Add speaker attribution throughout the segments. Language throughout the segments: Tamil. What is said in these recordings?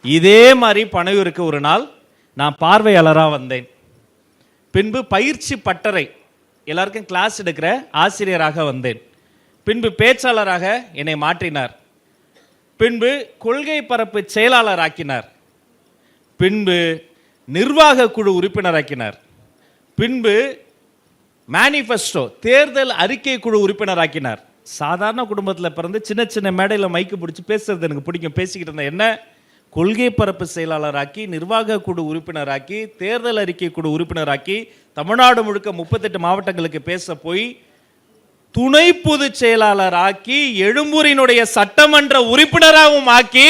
Speaker 1: இதே மாதிரி பனையூருக்கு ஒரு நாள் நான் பார்வையாளராக வந்தேன். பின்பு பயிற்சி பட்டறை எல்லாருக்கும் கிளாஸ் எடுக்கிற ஆசிரியராக வந்தேன். பின்பு பேச்சாளராக என்னை மாற்றினார். பின்பு கொள்கை பரப்பு செயலாளராக்கினார். பின்பு நிர்வாக குழு உறுப்பினராக்கினார். பின்பு மேனிஃபெஸ்டோ தேர்தல் அறிக்கை குழு உறுப்பினராக்கினார். சாதாரண குடும்பத்தில் பிறந்து சின்ன சின்ன மேடையில் மைக்கு பிடிச்சி பேசுறது எனக்கு பிடிக்கும். பேசிக்கிட்டு இருந்தேன். என்ன கொள்கை பரப்பு செயலாளராக்கி, நிர்வாக குழு உறுப்பினராக்கி, தேர்தல் அறிக்கை குழு உறுப்பினராக்கி, தமிழ்நாடு முழுக்க 38 மாவட்டங்களுக்கு பேச போய் துணை பொதுச் செயலாளர் ஆக்கி, எழும்பூரினுடைய சட்டமன்ற உறுப்பினராகவும் ஆக்கி,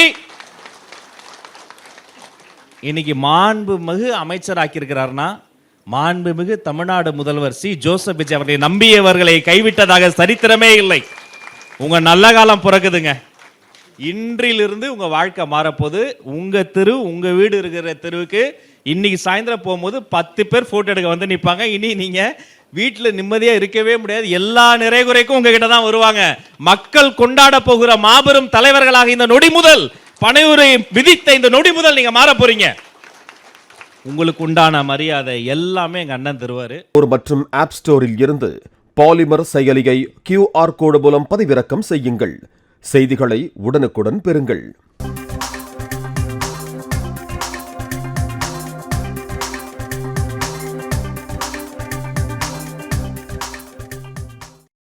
Speaker 1: இன்னைக்கு மாண்புமிகு அமைச்சராக்கி இருக்கிறார்னா, மாண்புமிகு தமிழ்நாடு முதல்வர் சி ஜோசப் விஜய் அவர்களை நம்பியவர்களை கைவிட்டதாக சரித்திரமே இல்லை. உங்க நல்ல காலம் பிறகுதுங்க. இன்றிலிருந்து உங்க வாழ்க்கை மாறப்போது. உங்க தெரு, உங்க வீடு இருக்கிற தெருவுக்கு இன்னைக்கு சாயந்தரம் போகும்போது 10 பேர் போட்டோ எடுக்க வந்து நிற்பாங்க. இனி நீங்க வீட்டில் நிம்மதியா இருக்கவே முடியாது. எல்லா நிறைகுறைக்கும் உங்ககிட்ட தான் வருவாங்க. மக்கள் கொண்டாட போகிற மாபெரும் தலைவர்களாக இந்த நொடி முதல், பனையூரை விதித்த இந்த நொடி முதல் நீங்க மாற போறீங்க. உங்களுக்கு உண்டான மரியாதை எல்லாமே எங்க அண்ணன் தருவாரு.
Speaker 2: மற்றும் ஆப் ஸ்டோரில் இருந்து பாலிமர் செயலியை QR கோடு மூலம் பதிவிறக்கம் செய்யுங்கள். செய்திகளை உடனுக்குடன் பெறுங்கள்.